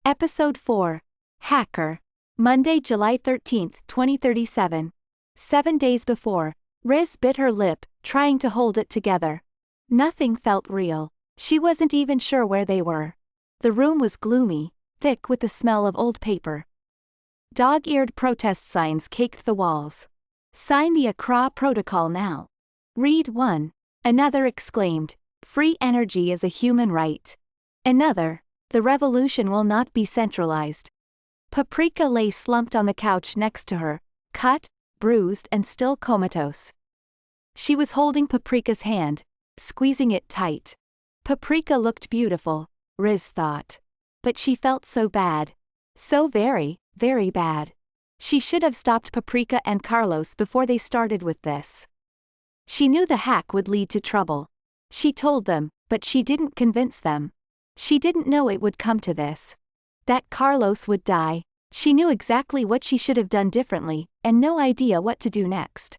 Episode 4. Hacker. Monday, July 13, 2037. 7 days before, Riz bit her lip, trying to hold it together. Nothing felt real. She wasn't even sure where they were. The room was gloomy, thick with the smell of old paper. Dog-eared protest signs caked the walls. Sign the Accra Protocol now. Read one. Another exclaimed, free energy is a human right. Another, the revolution will not be centralized. Paprika lay slumped on the couch next to her, cut, bruised and still comatose. She was holding Paprika's hand, squeezing it tight. Paprika looked beautiful, Riz thought. But she felt so bad. So very, very bad. She should have stopped Paprika and Carlos before they started with this. She knew the hack would lead to trouble. She told them, but she didn't convince them. She didn't know it would come to this. That Carlos would die. She knew exactly what she should have done differently, and no idea what to do next.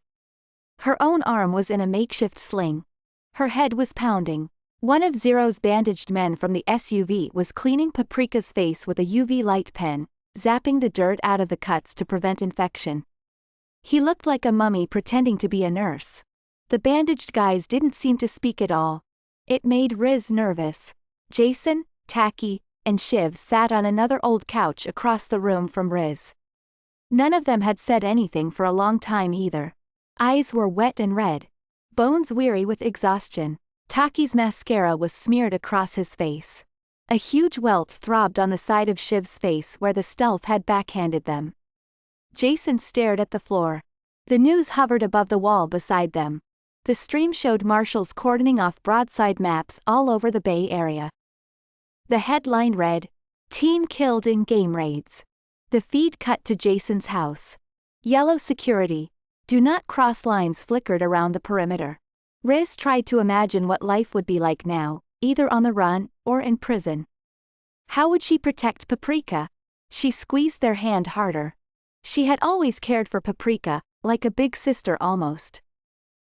Her own arm was in a makeshift sling. Her head was pounding. One of Zero's bandaged men from the SUV was cleaning Paprika's face with a UV light pen, zapping the dirt out of the cuts to prevent infection. He looked like a mummy pretending to be a nurse. The bandaged guys didn't seem to speak at all. It made Riz nervous. Jason, Taki, and Shiv sat on another old couch across the room from Riz. None of them had said anything for a long time either. Eyes were wet and red. Bones weary with exhaustion. Taki's mascara was smeared across his face. A huge welt throbbed on the side of Shiv's face where the stealth had backhanded them. Jason stared at the floor. The news hovered above the wall beside them. The stream showed marshals cordoning off Broadside maps all over the Bay Area. The headline read, Teen Killed in Game Raids. The feed cut to Jason's house. Yellow security. Do not cross lines flickered around the perimeter. Riz tried to imagine what life would be like now, either on the run or in prison. How would she protect Paprika? She squeezed their hand harder. She had always cared for Paprika, like a big sister almost.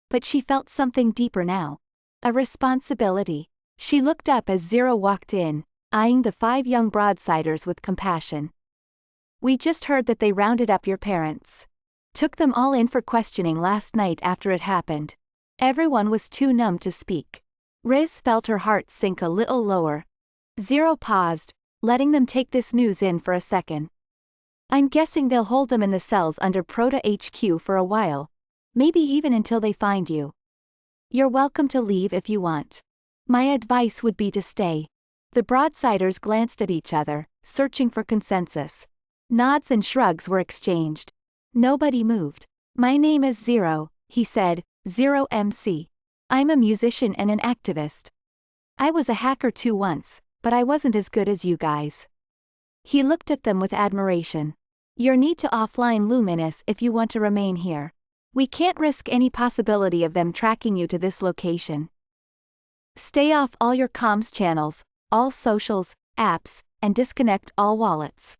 But she felt something deeper now. A responsibility. She looked up as Zero walked in, eyeing the 5 young Broadsiders with compassion. We just heard that they rounded up your parents. Took them all in for questioning last night after it happened. Everyone was too numb to speak. Riz felt her heart sink a little lower. Zero paused, letting them take this news in for a second. I'm guessing they'll hold them in the cells under Proto HQ for a while. Maybe even until they find you. You're welcome to leave if you want. My advice would be to stay. The Broadsiders glanced at each other, searching for consensus. Nods and shrugs were exchanged. Nobody moved. My name is Zero, he said, Zero MC. I'm a musician and an activist. I was a hacker too once, but I wasn't as good as you guys. He looked at them with admiration. You'll need to offline Luminous if you want to remain here. We can't risk any possibility of them tracking you to this location. Stay off all your comms channels, all socials, apps, and disconnect all wallets.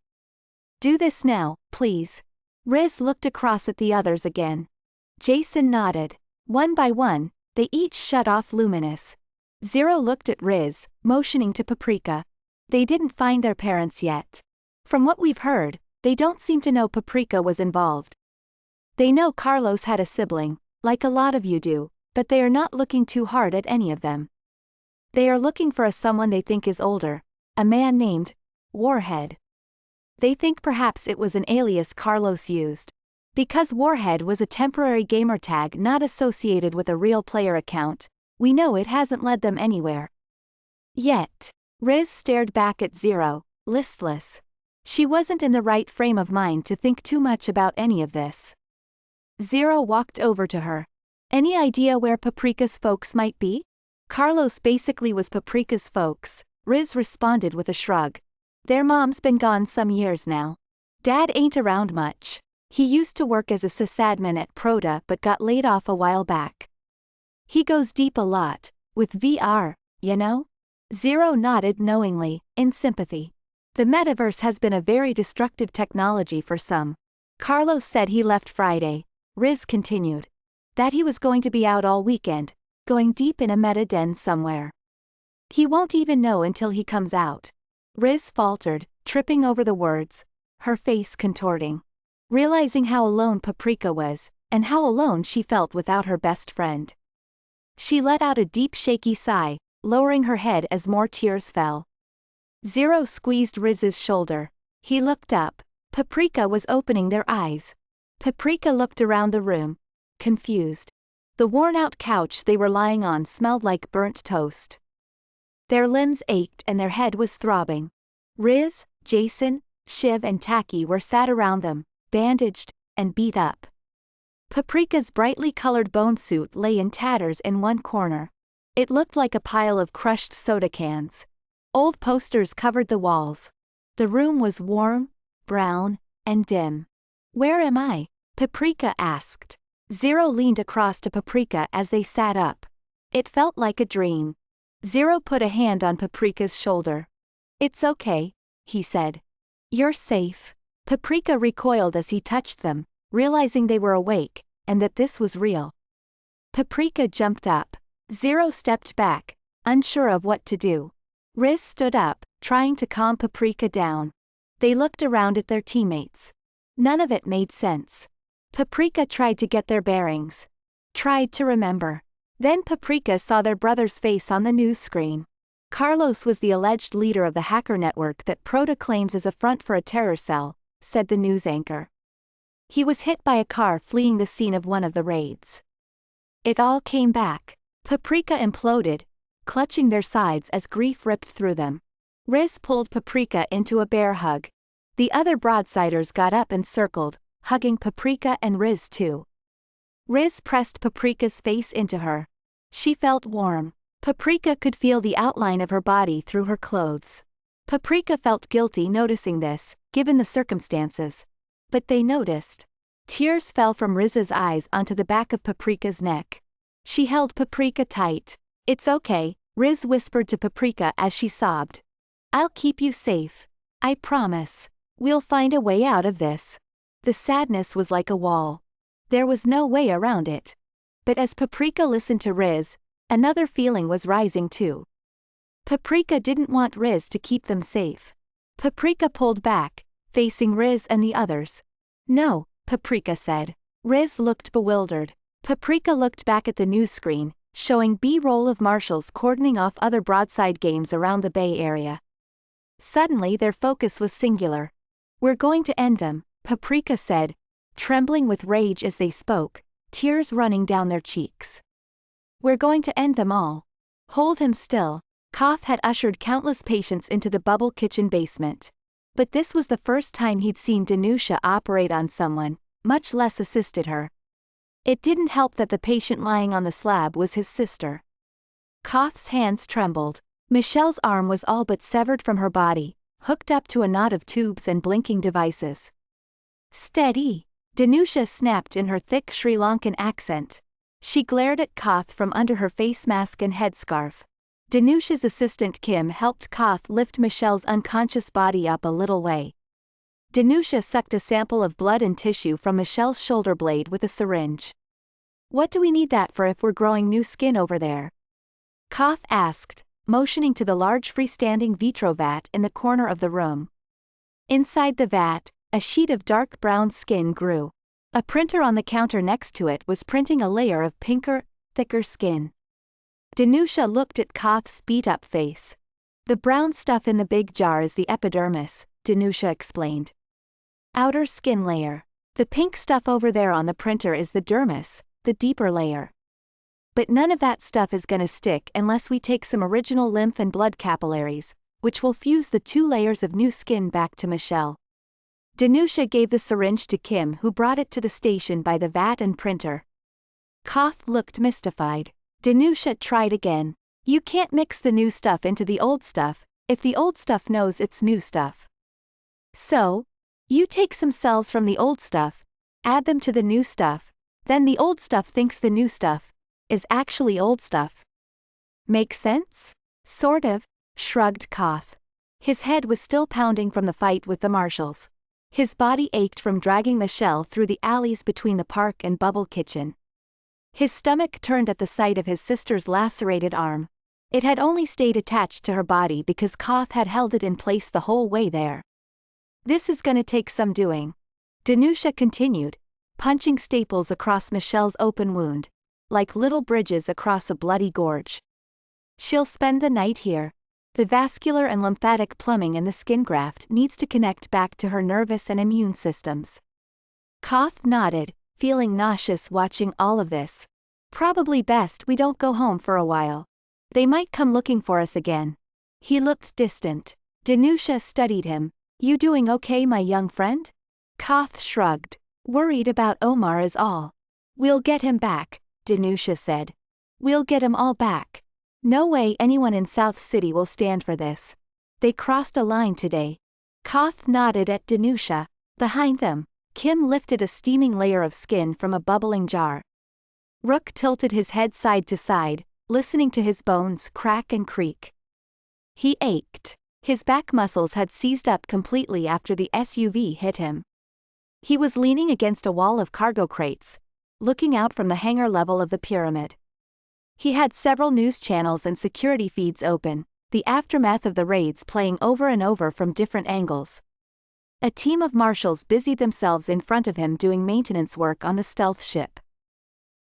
Do this now, please. Riz looked across at the others again. Jason nodded. One by one, they each shut off Luminous. Zero looked at Riz, motioning to Paprika. They didn't find their parents yet. From what we've heard, they don't seem to know Paprika was involved. They know Carlos had a sibling, like a lot of you do, but they are not looking too hard at any of them. They are looking for someone they think is older, a man named Warhead. They think perhaps it was an alias Carlos used. Because Warhead was a temporary gamertag not associated with a real player account, we know it hasn't led them anywhere. Yet. Riz stared back at Zero, listless. She wasn't in the right frame of mind to think too much about any of this. Zero walked over to her. Any idea where Paprika's folks might be? Carlos basically was Paprika's folks, Riz responded with a shrug. Their mom's been gone some years now. Dad ain't around much. He used to work as a sysadmin at Proto but got laid off a while back. He goes deep a lot, with VR, you know? Zero nodded knowingly, in sympathy. The metaverse has been a very destructive technology for some. Carlos said he left Friday. Riz continued. That he was going to be out all weekend, going deep in a meta den somewhere. He won't even know until he comes out. Riz faltered, tripping over the words, her face contorting. Realizing how alone Paprika was, and how alone she felt without her best friend. She let out a deep shaky sigh, lowering her head as more tears fell. Zero squeezed Riz's shoulder. He looked up. Paprika was opening their eyes. Paprika looked around the room, confused. The worn-out couch they were lying on smelled like burnt toast. Their limbs ached and their head was throbbing. Riz, Jason, Shiv and Taki were sat around them, bandaged, and beat up. Paprika's brightly colored bone suit lay in tatters in one corner. It looked like a pile of crushed soda cans. Old posters covered the walls. The room was warm, brown, and dim. "Where am I?" Paprika asked. Zero leaned across to Paprika as they sat up. It felt like a dream. Zero put a hand on Paprika's shoulder. "It's okay," he said. "You're safe." Paprika recoiled as he touched them, realizing they were awake, and that this was real. Paprika jumped up. Zero stepped back, unsure of what to do. Riz stood up, trying to calm Paprika down. They looked around at their teammates. None of it made sense. Paprika tried to get their bearings. Tried to remember. Then Paprika saw their brother's face on the news screen. Carlos was the alleged leader of the hacker network that Proto claims is a front for a terror cell, said the news anchor. He was hit by a car fleeing the scene of one of the raids. It all came back. Paprika imploded, clutching their sides as grief ripped through them. Riz pulled Paprika into a bear hug. The other Broadsiders got up and circled, hugging Paprika and Riz too. Riz pressed Paprika's face into her. She felt warm. Paprika could feel the outline of her body through her clothes. Paprika felt guilty noticing this, given the circumstances. But they noticed. Tears fell from Riz's eyes onto the back of Paprika's neck. She held Paprika tight. "It's okay," Riz whispered to Paprika as she sobbed. "I'll keep you safe. I promise. We'll find a way out of this." The sadness was like a wall. There was no way around it. But as Paprika listened to Riz, another feeling was rising too. Paprika didn't want Riz to keep them safe. Paprika pulled back, facing Riz and the others. "No," Paprika said. Riz looked bewildered. Paprika looked back at the news screen, showing B-roll of marshals cordoning off other Broadside games around the Bay Area. Suddenly their focus was singular. "We're going to end them," Paprika said, trembling with rage as they spoke, tears running down their cheeks. "We're going to end them all. Hold him still." Koth had ushered countless patients into the bubble kitchen basement. But this was the first time he'd seen Danusha operate on someone, much less assisted her. It didn't help that the patient lying on the slab was his sister. Koth's hands trembled. Michelle's arm was all but severed from her body, hooked up to a knot of tubes and blinking devices. "Steady," Danusha snapped in her thick Sri Lankan accent. She glared at Koth from under her face mask and headscarf. Danusha's assistant Kim helped Koth lift Michelle's unconscious body up a little way. Danusha sucked a sample of blood and tissue from Michelle's shoulder blade with a syringe. "What do we need that for if we're growing new skin over there?" Koth asked, motioning to the large freestanding vitro vat in the corner of the room. Inside the vat, a sheet of dark brown skin grew. A printer on the counter next to it was printing a layer of pinker, thicker skin. Danusha looked at Koth's beat-up face. "The brown stuff in the big jar is the epidermis," Danusha explained. "Outer skin layer. The pink stuff over there on the printer is the dermis, the deeper layer. But none of that stuff is gonna stick unless we take some original lymph and blood capillaries, which will fuse the 2 layers of new skin back to Michelle." Danusha gave the syringe to Kim, who brought it to the station by the vat and printer. Koth looked mystified. Danusha tried again. "You can't mix the new stuff into the old stuff, if the old stuff knows it's new stuff. So, you take some cells from the old stuff, add them to the new stuff, then the old stuff thinks the new stuff is actually old stuff. Make sense?" "Sort of," shrugged Koth. His head was still pounding from the fight with the marshals. His body ached from dragging Michelle through the alleys between the park and Bubble Kitchen. His stomach turned at the sight of his sister's lacerated arm. It had only stayed attached to her body because Koth had held it in place the whole way there. This is gonna take some doing. Danusha continued, punching staples across Michelle's open wound, like little bridges across a bloody gorge. She'll spend the night here. The vascular and lymphatic plumbing in the skin graft needs to connect back to her nervous and immune systems. Koth nodded, feeling nauseous watching all of this. Probably best we don't go home for a while. They might come looking for us again. He looked distant. Danusha studied him. You doing okay, my young friend? Koth shrugged. Worried about Omar is all. We'll get him back, Danusha said. We'll get him all back. No way anyone in South City will stand for this. They crossed a line today. Koth nodded at Danusha. Behind them, Kim lifted a steaming layer of skin from a bubbling jar. Rook tilted his head side to side, listening to his bones crack and creak. He ached. His back muscles had seized up completely after the SUV hit him. He was leaning against a wall of cargo crates, looking out from the hangar level of the pyramid. He had several news channels and security feeds open, the aftermath of the raids playing over and over from different angles. A team of marshals busied themselves in front of him doing maintenance work on the stealth ship.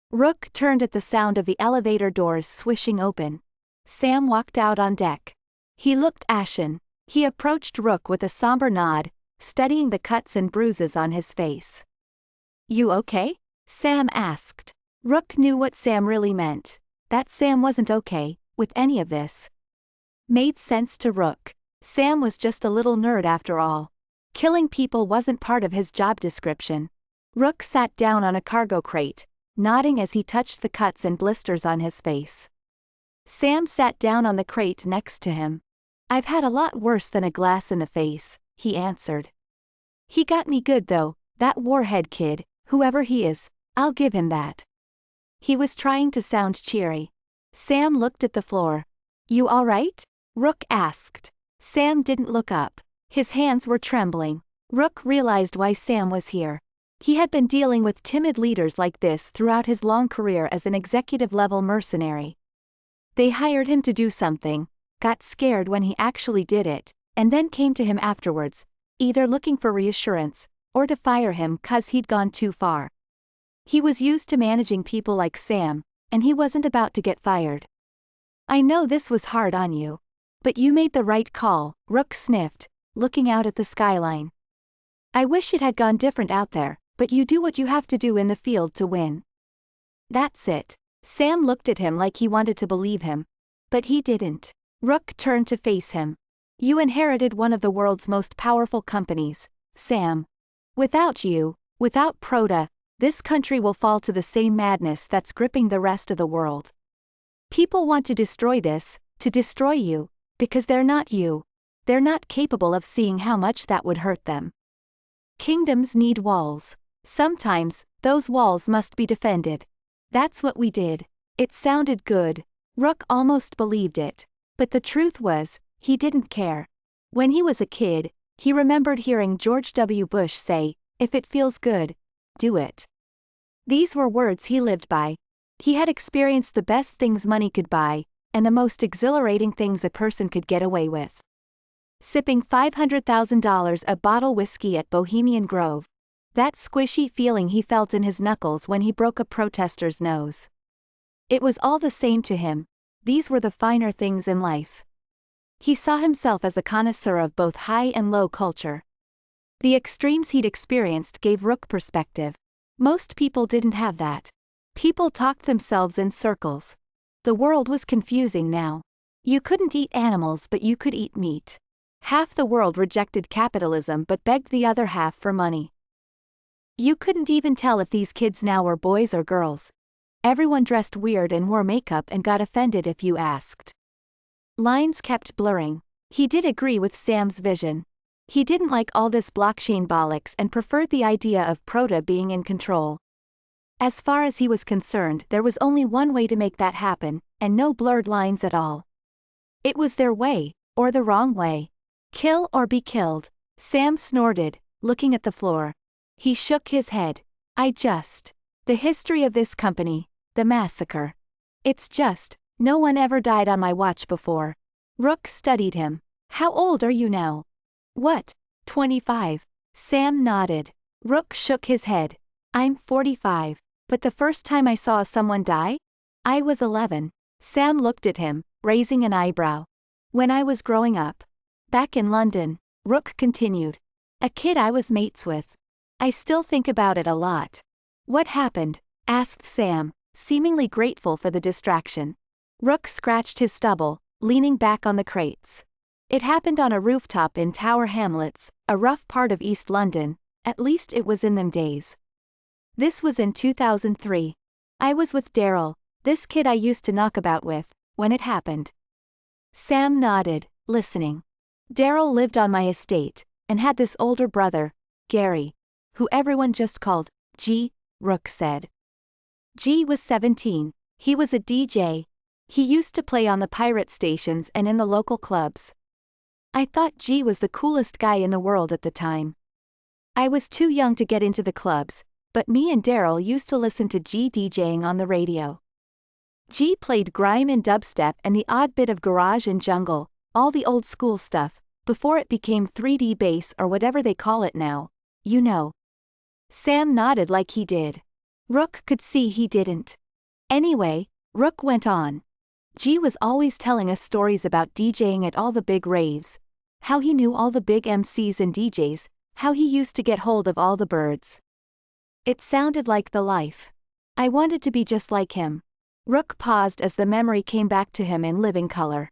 Rook turned at the sound of the elevator doors swishing open. Sam walked out on deck. He looked ashen. He approached Rook with a somber nod, studying the cuts and bruises on his face. You okay? Sam asked. Rook knew what Sam really meant. That Sam wasn't okay with any of this. Made sense to Rook. Sam was just a little nerd after all. Killing people wasn't part of his job description. Rook sat down on a cargo crate, nodding as he touched the cuts and blisters on his face. Sam sat down on the crate next to him. I've had a lot worse than a glass in the face, he answered. He got me good though, that warhead kid, whoever he is, I'll give him that. He was trying to sound cheery. Sam looked at the floor. You all right? Rook asked. Sam didn't look up. His hands were trembling. Rook realized why Sam was here. He had been dealing with timid leaders like this throughout his long career as an executive-level mercenary. They hired him to do something, got scared when he actually did it, and then came to him afterwards, either looking for reassurance, or to fire him 'cause he'd gone too far. He was used to managing people like Sam, and he wasn't about to get fired. I know this was hard on you. But you made the right call, Rook sniffed, looking out at the skyline. I wish it had gone different out there, but you do what you have to do in the field to win. That's it. Sam looked at him like he wanted to believe him. But he didn't. Rook turned to face him. You inherited one of the world's most powerful companies, Sam. Without you, without Proda, this country will fall to the same madness that's gripping the rest of the world. People want to destroy this, to destroy you, because they're not you. They're not capable of seeing how much that would hurt them. Kingdoms need walls. Sometimes, those walls must be defended. That's what we did. It sounded good. Rook almost believed it. But the truth was, he didn't care. When he was a kid, he remembered hearing George W. Bush say, if it feels good, do it. These were words he lived by. He had experienced the best things money could buy, and the most exhilarating things a person could get away with. Sipping $500,000 a bottle whiskey at Bohemian Grove. That squishy feeling he felt in his knuckles when he broke a protester's nose. It was all the same to him. These were the finer things in life. He saw himself as a connoisseur of both high and low culture. The extremes he'd experienced gave Rook perspective. Most people didn't have that. People talked themselves in circles. The world was confusing now. You couldn't eat animals but you could eat meat. Half the world rejected capitalism but begged the other half for money. You couldn't even tell if these kids now were boys or girls. Everyone dressed weird and wore makeup and got offended if you asked. Lines kept blurring. He did agree with Sam's vision. He didn't like all this blockchain bollocks and preferred the idea of Proda being in control. As far as he was concerned, there was only one way to make that happen, and no blurred lines at all. It was their way, or the wrong way. Kill or be killed. Sam snorted, looking at the floor. He shook his head. The history of this company, the massacre. It's just, no one ever died on my watch before. Rook studied him. How old are you now? What? 25. Sam nodded. Rook shook his head. I'm 45. But the first time I saw someone die? I was 11. Sam looked at him, raising an eyebrow. When I was growing up. Back in London, Rook continued. A kid I was mates with. I still think about it a lot. What happened? Asked Sam, seemingly grateful for the distraction. Rook scratched his stubble, leaning back on the crates. It happened on a rooftop in Tower Hamlets, a rough part of East London, at least it was in them days. This was in 2003. I was with Daryl, this kid I used to knock about with, when it happened. Sam nodded, listening. Daryl lived on my estate, and had this older brother, Gary, who everyone just called G, Rook said. G was 17, he was a DJ. He used to play on the pirate stations and in the local clubs. I thought G was the coolest guy in the world at the time. I was too young to get into the clubs, but me and Daryl used to listen to G DJing on the radio. G played grime and dubstep and the odd bit of garage and jungle, all the old school stuff, before it became 3D bass or whatever they call it now, you know. Sam nodded like he did. Rook could see he didn't. Anyway, Rook went on. G was always telling us stories about DJing at all the big raves, how he knew all the big MCs and DJs, how he used to get hold of all the birds. It sounded like the life. I wanted to be just like him. Rook paused as the memory came back to him in living color.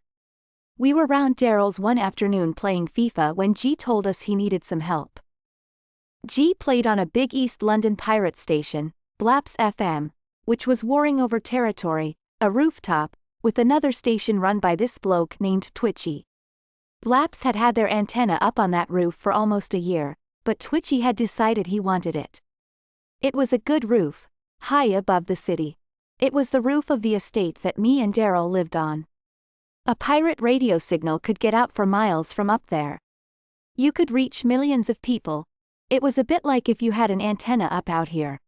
We were round Daryl's one afternoon playing FIFA when G told us he needed some help. G played on a big East London pirate station, Blaps FM, which was warring over territory, a rooftop, with another station run by this bloke named Twitchy. Blaps had had their antenna up on that roof for almost a year, but Twitchy had decided he wanted it. It was a good roof, high above the city. It was the roof of the estate that me and Daryl lived on. A pirate radio signal could get out for miles from up there. You could reach millions of people. It was a bit like if you had an antenna up out here.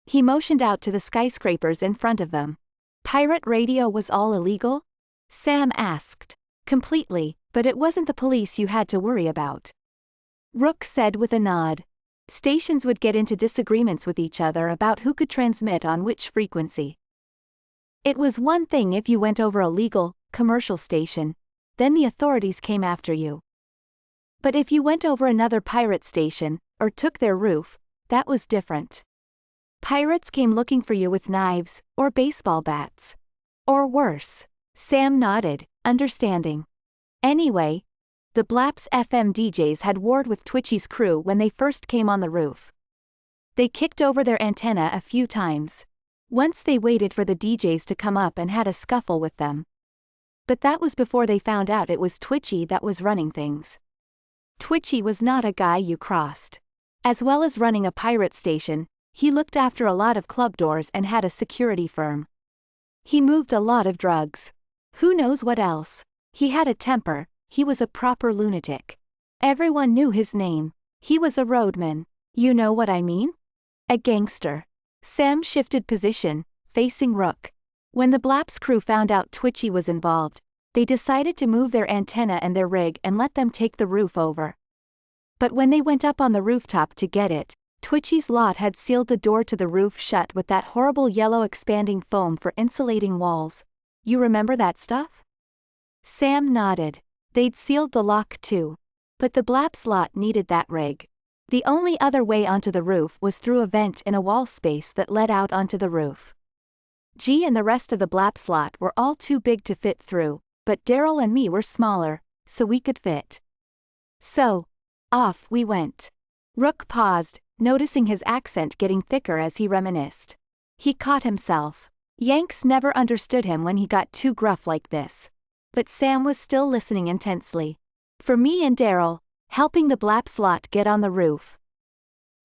He motioned out to the skyscrapers in front of them. Pirate radio was all illegal? Sam asked. Completely, but it wasn't the police you had to worry about. Rook said with a nod. Stations would get into disagreements with each other about who could transmit on which frequency. It was one thing if you went over a legal, commercial station, then the authorities came after you. But if you went over another pirate station, or took their roof, that was different. Pirates came looking for you with knives, or baseball bats. Or worse. Sam nodded, understanding. Anyway, the Blaps FM DJs had warred with Twitchy's crew when they first came on the roof. They kicked over their antenna a few times. Once they waited for the DJs to come up and had a scuffle with them. But that was before they found out it was Twitchy that was running things. Twitchy was not a guy you crossed. As well as running a pirate station, he looked after a lot of club doors and had a security firm. He moved a lot of drugs. Who knows what else? He had a temper, he was a proper lunatic. Everyone knew his name. He was a roadman. You know what I mean? A gangster. Sam shifted position, facing Rook. When the Blaps crew found out Twitchy was involved, they decided to move their antenna and their rig and let them take the roof over. But when they went up on the rooftop to get it, Twitchy's lot had sealed the door to the roof shut with that horrible yellow expanding foam for insulating walls. You remember that stuff? Sam nodded. They'd sealed the lock too. But the Blaps lot needed that rig. The only other way onto the roof was through a vent in a wall space that led out onto the roof. G and the rest of the Blaps lot were all too big to fit through, but Daryl and me were smaller, so we could fit. So, off we went. Rook paused, noticing his accent getting thicker as he reminisced. He caught himself. Yanks never understood him when he got too gruff like this. But Sam was still listening intensely. For me and Daryl, helping the Blaps lot get on the roof.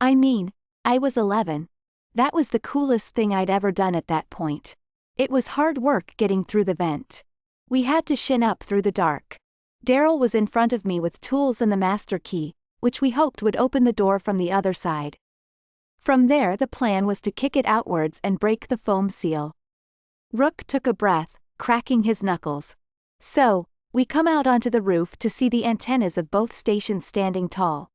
I mean, I was 11. That was the coolest thing I'd ever done at that point. It was hard work getting through the vent. We had to shin up through the dark. Daryl was in front of me with tools and the master key, which we hoped would open the door from the other side. From there the plan was to kick it outwards and break the foam seal. Rook took a breath, cracking his knuckles. So, we come out onto the roof to see the antennas of both stations standing tall.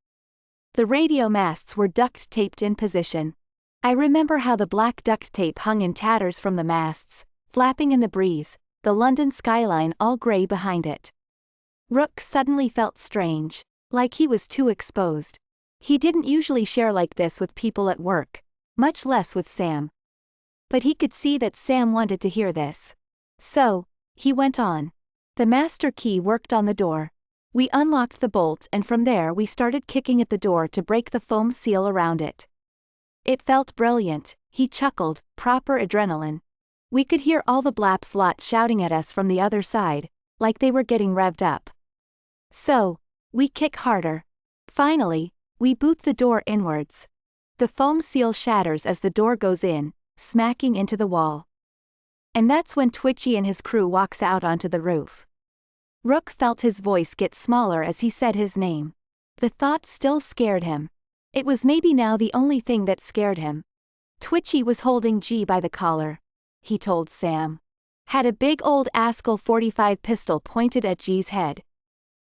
The radio masts were duct taped in position. I remember how the black duct tape hung in tatters from the masts, flapping in the breeze, the London skyline all grey behind it. Rook suddenly felt strange, like he was too exposed. He didn't usually share like this with people at work, much less with Sam. But he could see that Sam wanted to hear this. So, he went on. The master key worked on the door. We unlocked the bolt and from there we started kicking at the door to break the foam seal around it. It felt brilliant, he chuckled, proper adrenaline. We could hear all the Blaps lot shouting at us from the other side, like they were getting revved up. So, we kick harder. Finally, we boot the door inwards. The foam seal shatters as the door goes in, smacking into the wall. And that's when Twitchy and his crew walks out onto the roof. Rook felt his voice get smaller as he said his name. The thought still scared him. It was maybe now the only thing that scared him. Twitchy was holding G by the collar. He told Sam. Had a big old Askell 45 pistol pointed at G's head.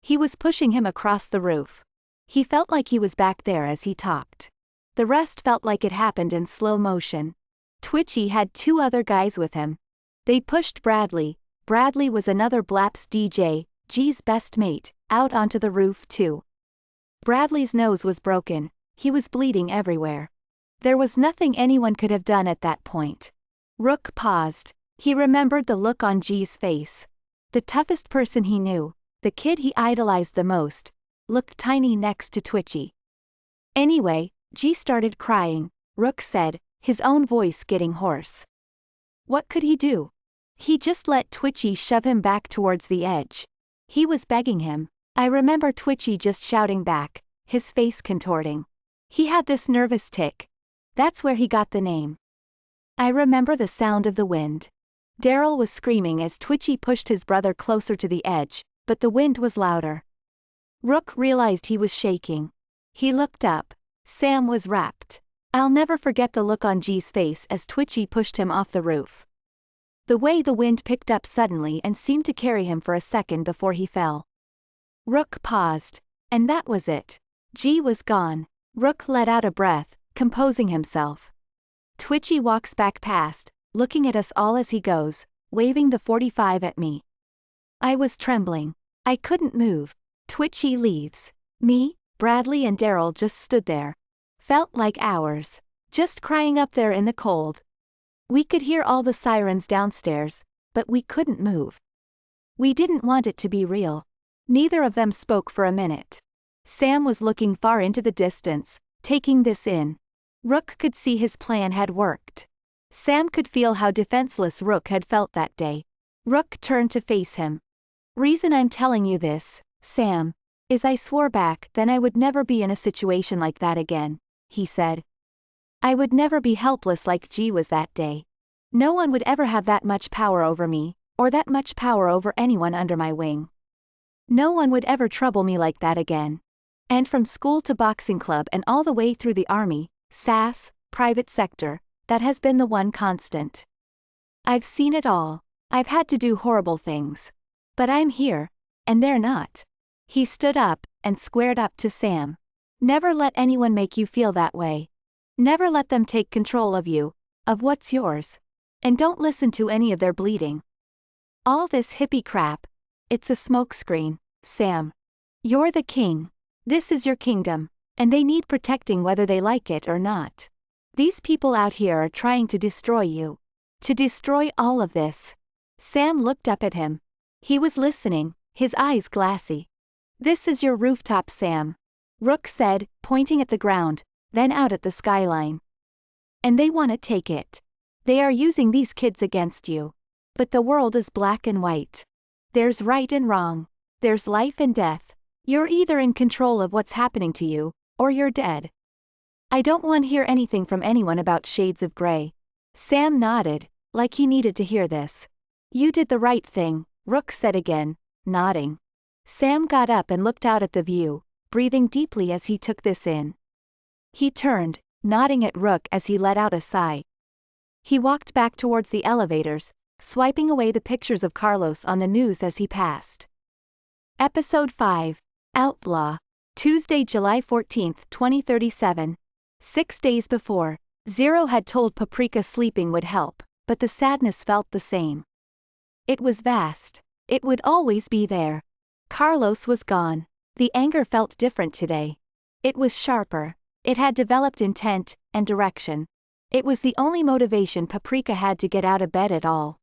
He was pushing him across the roof. He felt like he was back there as he talked. The rest felt like it happened in slow motion. Twitchy had 2 other guys with him. They pushed Bradley. Bradley was another Blaps DJ, G's best mate, out onto the roof too. Bradley's nose was broken, he was bleeding everywhere. There was nothing anyone could have done at that point. Rook paused. He remembered the look on G's face. The toughest person he knew, the kid he idolized the most, looked tiny next to Twitchy. Anyway, G started crying, Rook said, his own voice getting hoarse. What could he do? He just let Twitchy shove him back towards the edge. He was begging him. I remember Twitchy just shouting back, his face contorting. He had this nervous tic. That's where he got the name. I remember the sound of the wind. Daryl was screaming as Twitchy pushed his brother closer to the edge, but the wind was louder. Rook realized he was shaking. He looked up. Sam was wrapped. I'll never forget the look on G's face as Twitchy pushed him off the roof. The way the wind picked up suddenly and seemed to carry him for a second before he fell. Rook paused. And that was it. G was gone. Rook let out a breath, composing himself. Twitchy walks back past, looking at us all as he goes, waving the 45 at me. I was trembling. I couldn't move. Twitchy leaves. Me, Bradley and Daryl just stood there. Felt like hours. Just crying up there in the cold. We could hear all the sirens downstairs, but we couldn't move. We didn't want it to be real. Neither of them spoke for a minute. Sam was looking far into the distance, taking this in. Rook could see his plan had worked. Sam could feel how defenseless Rook had felt that day. Rook turned to face him. Reason I'm telling you this, Sam, is I swore back then I would never be in a situation like that again, he said. I would never be helpless like G was that day. No one would ever have that much power over me, or that much power over anyone under my wing. No one would ever trouble me like that again. And from school to boxing club and all the way through the army, SAS, private sector, that has been the one constant. I've seen it all. I've had to do horrible things. But I'm here, and they're not. He stood up, and squared up to Sam. Never let anyone make you feel that way. Never let them take control of you, of what's yours. And don't listen to any of their bleeding. All this hippie crap, it's a smokescreen, Sam. You're the king. This is your kingdom, and they need protecting whether they like it or not. These people out here are trying to destroy you. To destroy all of this. Sam looked up at him. He was listening, his eyes glassy. This is your rooftop, Sam. Rook said, pointing at the ground, then out at the skyline. And they want to take it. They are using these kids against you. But the world is black and white. There's right and wrong. There's life and death. You're either in control of what's happening to you, or you're dead. I don't want to hear anything from anyone about shades of gray. Sam nodded, like he needed to hear this. You did the right thing, Rook said again, nodding. Sam got up and looked out at the view, breathing deeply as he took this in. He turned, nodding at Rook as he let out a sigh. He walked back towards the elevators, swiping away the pictures of Carlos on the news as he passed. Episode 5. Outlaw. Tuesday, July 14, 2037. 6 days before, Zero had told Paprika sleeping would help, but the sadness felt the same. It was vast. It would always be there. Carlos was gone. The anger felt different today. It was sharper. It had developed intent and direction. It was the only motivation Paprika had to get out of bed at all.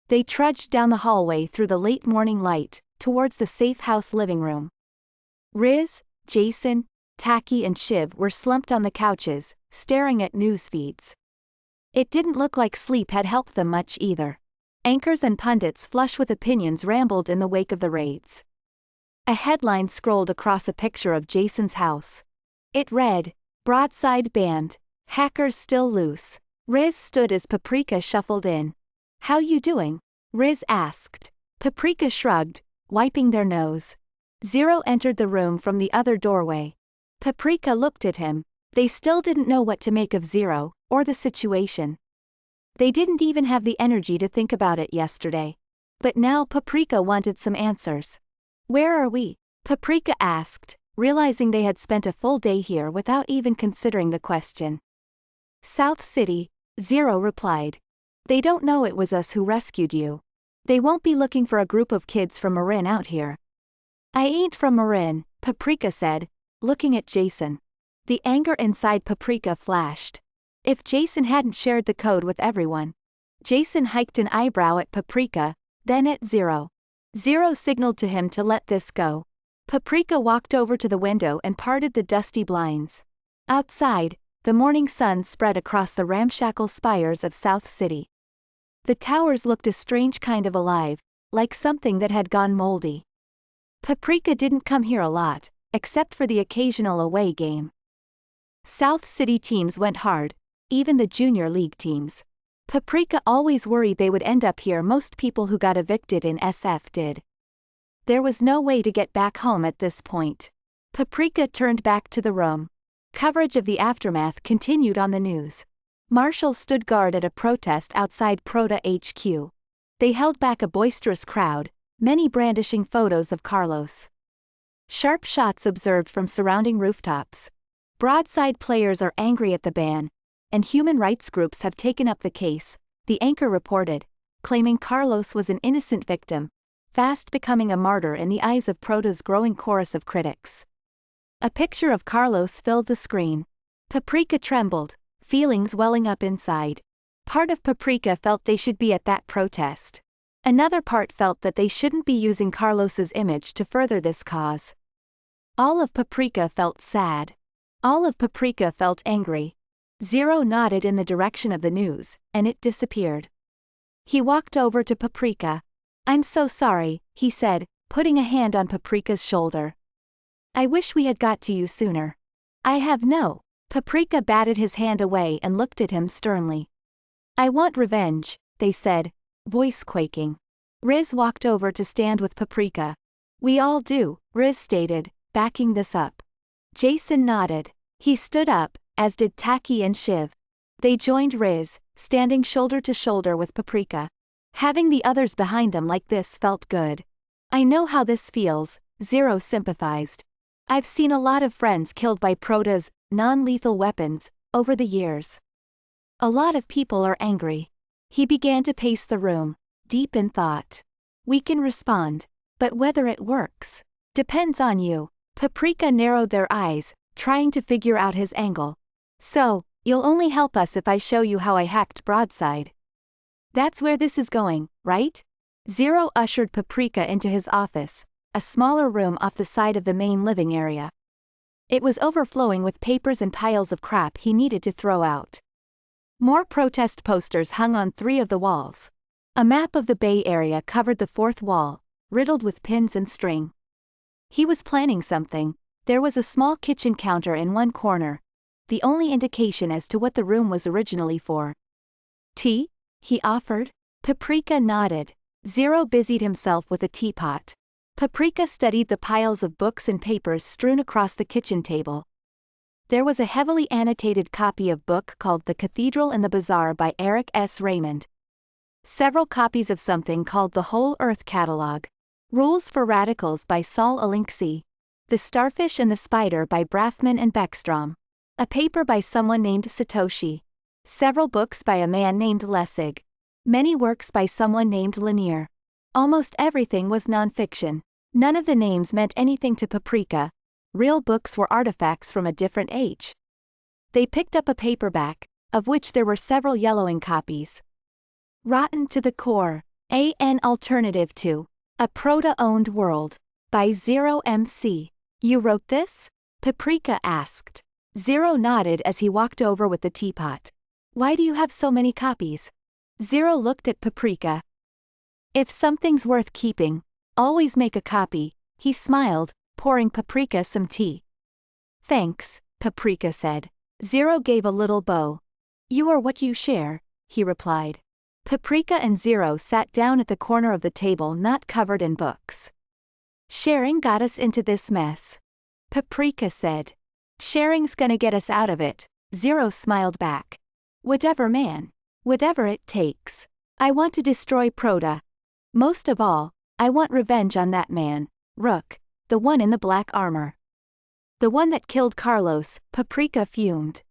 They trudged down the hallway through the late morning light, towards the safe house living room. Riz, Jason, Taki and Shiv were slumped on the couches, staring at news feeds. It didn't look like sleep had helped them much either. Anchors and pundits flush with opinions rambled in the wake of the raids. A headline scrolled across a picture of Jason's house. It read, "Broadside banned. Hackers still loose." Riz stood as Paprika shuffled in. "How you doing?" Riz asked. Paprika shrugged, wiping their nose. Zero entered the room from the other doorway. Paprika looked at him. They still didn't know what to make of Zero, or the situation. They didn't even have the energy to think about it yesterday. But now Paprika wanted some answers. "Where are we?" Paprika asked, realizing they had spent a full day here without even considering the question. "South City," Zero replied. "They don't know it was us who rescued you. They won't be looking for a group of kids from Marin out here." "I ain't from Marin," Paprika said, looking at Jason. The anger inside Paprika flashed. If Jason hadn't shared the code with everyone. Jason hiked an eyebrow at Paprika, then at Zero. Zero signaled to him to let this go. Paprika walked over to the window and parted the dusty blinds. Outside, the morning sun spread across the ramshackle spires of South City. The towers looked a strange kind of alive, like something that had gone moldy. Paprika didn't come here a lot, except for the occasional away game. South City teams went hard, even the junior league teams. Paprika always worried they would end up here. Most people who got evicted in SF did. There was no way to get back home at this point. Paprika turned back to the room. Coverage of the aftermath continued on the news. Marshals stood guard at a protest outside Prota HQ. They held back a boisterous crowd, many brandishing photos of Carlos. Sharp shots observed from surrounding rooftops. Broadside players are angry at the ban, and human rights groups have taken up the case, the anchor reported, claiming Carlos was an innocent victim, fast becoming a martyr in the eyes of Prota's growing chorus of critics. A picture of Carlos filled the screen. Paprika trembled, feelings welling up inside. Part of Paprika felt they should be at that protest. Another part felt that they shouldn't be using Carlos's image to further this cause. All of Paprika felt sad. All of Paprika felt angry. Zero nodded in the direction of the news, and it disappeared. He walked over to Paprika. "I'm so sorry," he said, putting a hand on Paprika's shoulder. "I wish we had got to you sooner." "I have no." Paprika batted his hand away and looked at him sternly. "I want revenge," they said, voice quaking. Riz walked over to stand with Paprika. "We all do," Riz stated, backing this up. Jason nodded. He stood up, as did Taki and Shiv. They joined Riz, standing shoulder to shoulder with Paprika. Having the others behind them like this felt good. "I know how this feels," Zero sympathized. "I've seen a lot of friends killed by Prota's non-lethal weapons over the years. A lot of people are angry." He began to pace the room, deep in thought. "We can respond, but whether it works depends on you." Paprika narrowed their eyes, trying to figure out his angle. "So, you'll only help us if I show you how I hacked Broadside. That's where this is going, right?" Zero ushered Paprika into his office, a smaller room off the side of the main living area. It was overflowing with papers and piles of crap he needed to throw out. More protest posters hung on 3 of the walls. A map of the Bay Area covered the 4th wall, riddled with pins and string. He was planning something. There was a small kitchen counter in one corner, the only indication as to what the room was originally for. "Tea?" he offered. Paprika nodded. Zero busied himself with a teapot. Paprika studied the piles of books and papers strewn across the kitchen table. There was a heavily annotated copy of book called The Cathedral and the Bazaar by Eric S. Raymond. Several copies of something called The Whole Earth Catalog. Rules for Radicals by Saul Alinksi. The Starfish and the Spider by Brafman and Beckstrom. A paper by someone named Satoshi. Several books by a man named Lessig. Many works by someone named Lanier. Almost everything was nonfiction. None of the names meant anything to Paprika. Real books were artifacts from a different age. They picked up a paperback, of which there were several yellowing copies. Rotten to the Core. An Alternative to A Proto-Owned World. By Zero MC. You wrote this? Paprika asked. Zero nodded as he walked over with the teapot. Why do you have so many copies? Zero looked at Paprika. If something's worth keeping, always make a copy, he smiled, pouring Paprika some tea. Thanks, Paprika said. Zero gave a little bow. You are what you share, he replied. Paprika and Zero sat down at the corner of the table not covered in books. Sharing got us into this mess, Paprika said. Sharing's gonna get us out of it, Zero smiled back. Whatever, man. Whatever it takes. I want to destroy Proto. Most of all, I want revenge on that man, Rook, the one in the black armor. The one that killed Carlos, Paprika fumed.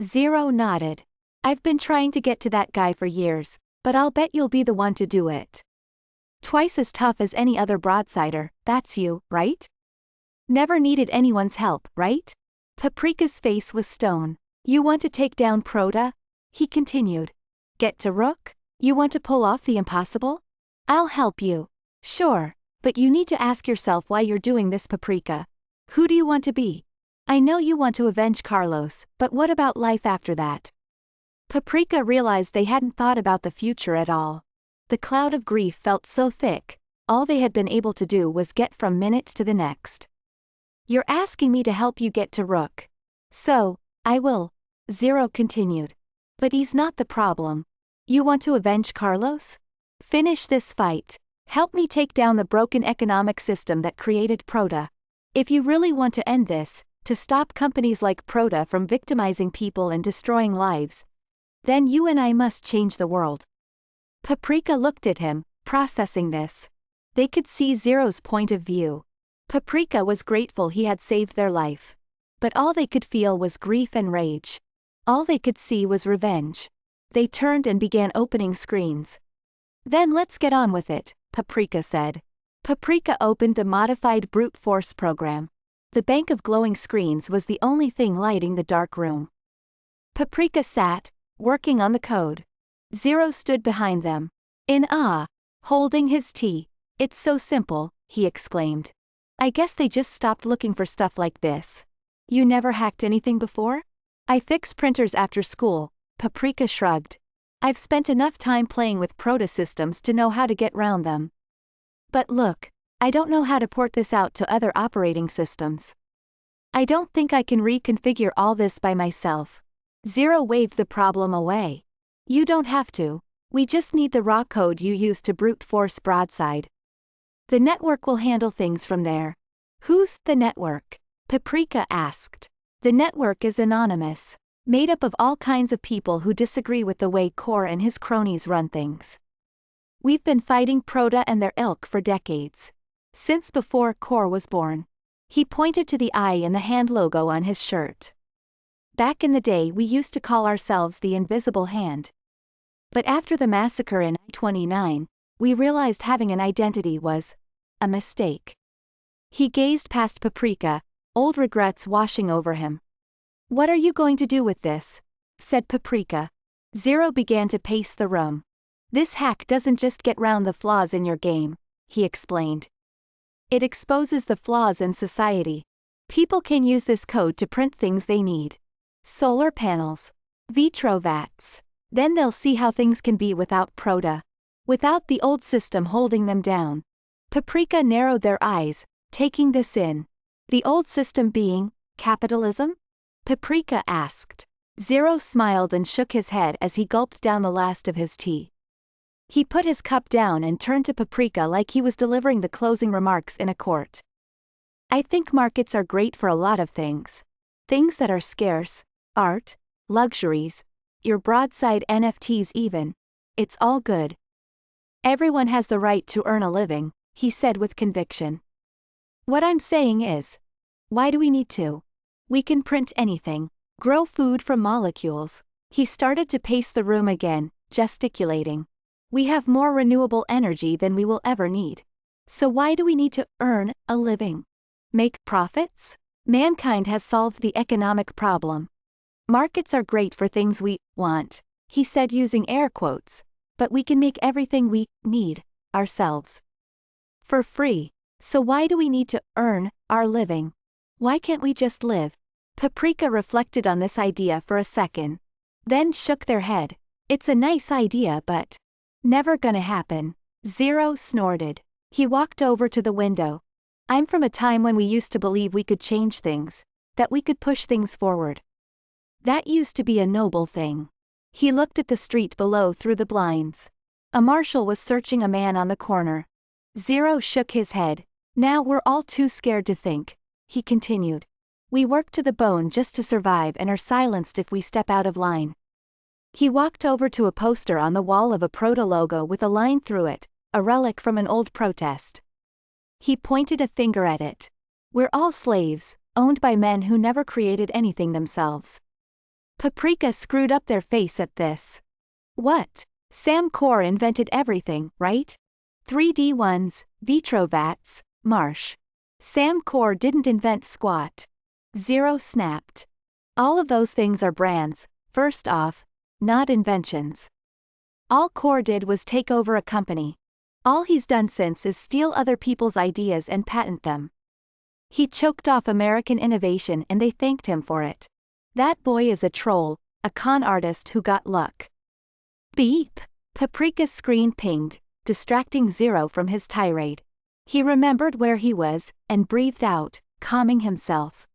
Zero nodded. I've been trying to get to that guy for years, but I'll bet you'll be the one to do it. Twice as tough as any other broadsider, that's you, right? Never needed anyone's help, right? Paprika's face was stone. You want to take down Proto? He continued. Get to Rook? You want to pull off the impossible? I'll help you. Sure, but you need to ask yourself why you're doing this, Paprika. Who do you want to be? I know you want to avenge Carlos, but what about life after that? Paprika realized they hadn't thought about the future at all. The cloud of grief felt so thick, all they had been able to do was get from minute to the next. You're asking me to help you get to Rook. So, I will, Zero continued. But he's not the problem. You want to avenge Carlos? Finish this fight. Help me take down the broken economic system that created Proto. If you really want to end this, to stop companies like Proto from victimizing people and destroying lives, then you and I must change the world. Paprika looked at him, processing this. They could see Zero's point of view. Paprika was grateful he had saved their life. But all they could feel was grief and rage. All they could see was revenge. They turned and began opening screens. Then let's get on with it, Paprika said. Paprika opened the modified brute force program. The bank of glowing screens was the only thing lighting the dark room. Paprika sat, working on the code. Zero stood behind them. In awe, holding his tea. It's so simple, he exclaimed. I guess they just stopped looking for stuff like this. You never hacked anything before? I fix printers after school, Paprika shrugged. I've spent enough time playing with Proto systems to know how to get round them. But look, I don't know how to port this out to other operating systems. I don't think I can reconfigure all this by myself. Zero waved the problem away. You don't have to. We just need the raw code you use to brute force Broadside. The network will handle things from there. Who's the network? Paprika asked. The network is anonymous, made up of all kinds of people who disagree with the way Core and his cronies run things. We've been fighting Proto and their ilk for decades. Since before Core was born. He pointed to the eye in the hand logo on his shirt. Back in the day we used to call ourselves the Invisible Hand. But after the massacre in I-29, we realized having an identity was a mistake. He gazed past Paprika, old regrets washing over him. What are you going to do with this? Said Paprika. Zero began to pace the room. This hack doesn't just get round the flaws in your game, he explained. It exposes the flaws in society. People can use this code to print things they need. Solar panels. Vitrovats. Then they'll see how things can be without Proto. Without the old system holding them down. Paprika narrowed their eyes, taking this in. The old system being capitalism? Paprika asked. Zero smiled and shook his head as he gulped down the last of his tea. He put his cup down and turned to Paprika like he was delivering the closing remarks in a court. I think markets are great for a lot of things. Things that are scarce, art, luxuries, your Broadside NFTs even. It's all good. Everyone has the right to earn a living, he said with conviction. What I'm saying is, Why do we need to? We can print anything. Grow food from molecules. He started to pace the room again, gesticulating. We have more renewable energy than we will ever need. So why do we need to earn a living? Make profits? Mankind has solved the economic problem. Markets are great for things we want, he said using air quotes, but we can make everything we need ourselves. For free. So why do we need to earn our living? Why can't we just live? Paprika reflected on this idea for a second. Then shook their head. It's a nice idea but never gonna happen. Zero snorted. He walked over to the window. I'm from a time when we used to believe we could change things, that we could push things forward. That used to be a noble thing. He looked at the street below through the blinds. A marshal was searching a man on the corner. Zero shook his head. Now we're all too scared to think, he continued. We work to the bone just to survive and are silenced if we step out of line. He walked over to a poster on the wall of a proto logo with a line through it, a relic from an old protest. He pointed a finger at it. We're all slaves, owned by men who never created anything themselves. Paprika screwed up their face at this. What? Sam Core invented everything, right? 3D ones, Vitrovats, Marsh. Sam Core didn't invent squat. Zero snapped. All of those things are brands, first off, not inventions. All Core did was take over a company. All he's done since is steal other people's ideas and patent them. He choked off American innovation and they thanked him for it. That boy is a troll, a con artist who got luck. Beep! Paprika's screen pinged, distracting Zero from his tirade. He remembered where he was, and breathed out, calming himself.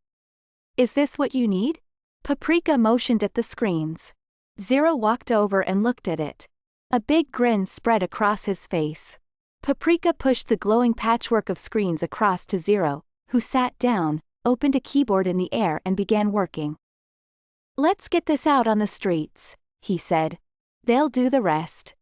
Is this what you need? Paprika motioned at the screens. Zero walked over and looked at it. A big grin spread across his face. Paprika pushed the glowing patchwork of screens across to Zero, who sat down, opened a keyboard in the air and began working. Let's get this out on the streets, he said. They'll do the rest.